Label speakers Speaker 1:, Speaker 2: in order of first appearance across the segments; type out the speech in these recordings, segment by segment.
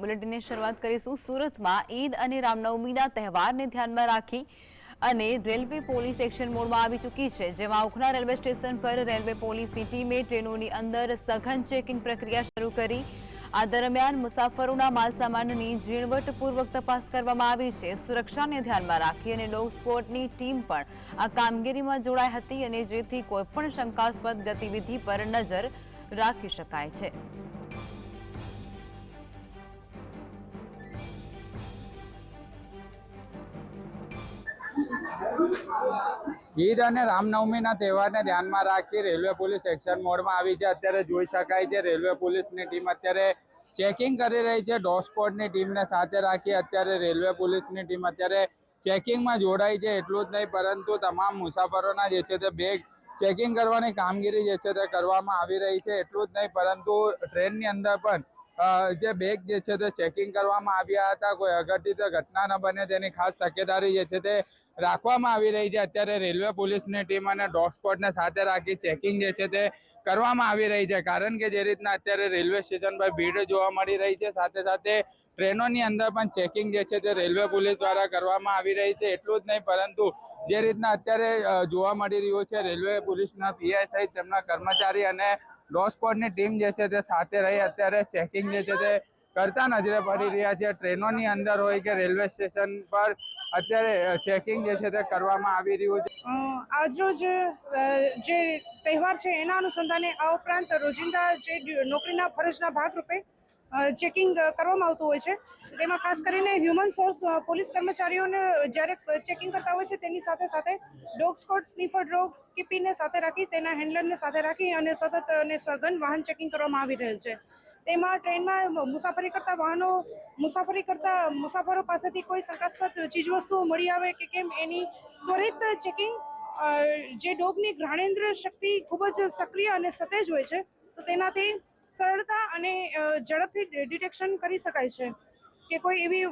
Speaker 1: બુલેટિનની શરૂઆત કરીશું સુરતમાં ઈદ અને રામનવમીના તહેવારને ધ્યાનમાં રાખી અને રેલવે પોલીસ એક્શન મોડમાં આવી ચૂકી છે, જેમાં ઉખના રેલવે સ્ટેશન પર રેલવે પોલીસની ટીમે ટ્રેનોની અંદર સઘન ચેકિંગ પ્રક્રિયા શરૂ કરી। આ દરમિયાન મુસાફરોના માલસામાનની ઝીણવટપૂર્વક તપાસ કરવામાં આવી છે। સુરક્ષાને ધ્યાનમાં રાખી અને ડોગ સ્ક્વોડની ટીમ પણ આ કામગીરીમાં જોડાઈ હતી અને જેથી કોઈપણ શંકાસ્પદ ગતિવિધિ પર નજર રાખી શકાય છે।
Speaker 2: ईद और रामनवमी तहेवार ने ध्यान में राखी रेलवे पुलिस एक्शन मोड में आई है। अत्यारे जोई शकाय छे रेलवे पुलिस की टीम अत्यारे चेकिंग करी रही है। डॉग स्क्वॉड की टीम ने साथे राखी अत्यारे रेलवे पुलिस की टीम अत्यारे चेकिंग में जोड़ाई है। एटलुं ज नहीं परंतु तमाम मुसाफरोना जे छे ते बेग चेकिंग करवानी कामगीरी जे छे ते करवामां आवी रही है। एटलुं ज नहीं परंतु ट्रेन नी अंदर पण जे बेग जे छे ते चेकिंग करवामां आव्या हता। कोई अघटित घटना न बने तेनी खास तकेदारी जे छे ते राखवामां आवी रही है। अत्यारे रेलवे पुलिस ने टीम अने डॉग स्क्वॉड ने साथे राखी चेकिंग जे छे ते करवामां आवी रही है। कारण के जे रीतना अत्यारे रेलवे स्टेशन पर भीड़ जोवा मळी रही है, साथे साथे ट्रेनोनी अंदर पण चेकिंग जे छे ते रेलवे पुलिस द्वारा करवामां आवी रही है। एटलुं ज नहीं परंतु जे रीतना अत्यारे जोवा मळी रह्युं छे रेलवे पुलिसना पीआई सहित तेमना कर्मचारी अने डॉग स्क्वॉड की टीम जे छे ते साथे रही अत्यारे चेकिंग जे छे ते करता नजरे पड़ी रह्या छे। ट्रेनोनी अंदर होय के रेलवे स्टेशन पर अत्यारे चेकिंग जे छे ते करवामां आवी रह्युं छे।
Speaker 3: आज रोज जे तहेवार छे एना अनुसंधाने आ उपरांत रोजिंदा जे नौकरीना फरजना भागरूपे चेकिंग करवामां आवतुं होय छे। तेमां खास करीने ह्यूमन सोर्स पोलीस कर्मचारीओने ज्यारे चेकिंग करता होय छे तेनी साथे साथे डॉग स्क्वॉड स्नीफर डॉग कीपीने साथे राखी तेना हेन्डलरने साथे राखी अने सतत अने सघन वाहन चेकिंग करवामां आवी रहेल छे। तेमां ट्रेનમાં મુસાફરી કરતા વાહનો મુસાફરી કરતા મુસાફરો પાસેથી કોઈ શંકાસ્પદ ચીજવસ્તુઓ મળી આવે કે કેમ એની ત્વરિત ચેકિંગ જે ડોગની ઘ્રાણેન્દ્ર શક્તિ ખૂબ જ સક્રિય અને સતેજ હોય છે તો તેનાથી સરળતા અને ઝડપથી ડિટેક્શન કરી શકાય છે કે કોઈ એવી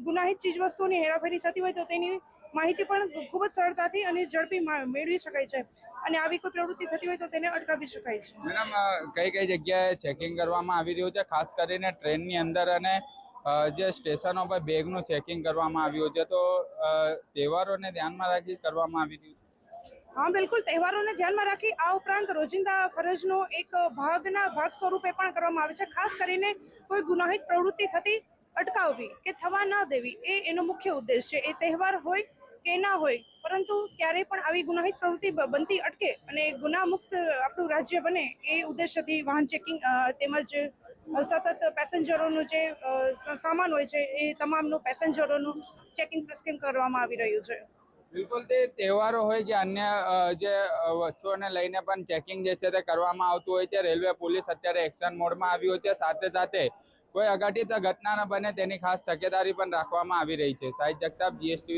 Speaker 3: ગુનાહિત ચીજવસ્તુઓની હેરાફેરી થતી હોય તો તેની માહિતી પણ ખૂબ જ સરળતાથી અને ઝડપી મેળવી શકાય છે અને આવી કોઈ પ્રવૃત્તિ થતી હોય તો તેને અટકાવી શકાય છે।
Speaker 2: મેડમ કઈ કઈ જગ્યાએ ચેકિંગ કરવામાં આવી રહ્યું છે, ખાસ કરીને ટ્રેનની અંદર અને જે સ્ટેશનો પર બેગનું ચેકિંગ કરવામાં આવ્યું છે, તો તહેવારોને ધ્યાનમાં રાખી કરવામાં આવી રહ્યું છે?
Speaker 3: हाँ बिल्कुल, तहेवारों ने ध्यान में राखी आ उपरांत रोजिंदा फरजनो एक भाग स्वरूपे पण करवामां आवे छे। खास करीने कोई गुनाहित प्रवृत्ति थती अटकाववी के थवा न देवी ए एनो मुख्य उद्देश्य छे। ए तहेवार होय के ना होय परंतु क्यारे पण आवी गुनाहित प्रवृत्ति बनती अटके अने गुना मुक्त आपणुं राज्य बने ए उद्देश्यथी वाहन चेकिंग તેમજ સતત પેસેન્જરોનું જે સામાન હોય છે એ તમામનું પેસેન્જરોનું ચેકિંગ ફ્રિસ્કિંગ કરવામાં આવી રહ્યું છે।
Speaker 2: બિલકુલ, તે તહેવારો હોય કે અન્ય જે વસ્તુઓને લઈને પણ ચેકિંગ જે છે તે કરવામાં આવતું હોય છે। રેલવે પોલીસ અત્યારે એક્શન મોડમાં આવ્યું છે, સાથે સાથે કોઈ અઘટિત ઘટના ન બને તેની ખાસ તકેદારી પણ રાખવામાં આવી રહી છે। સાહિદ જગતાપ, GSTV।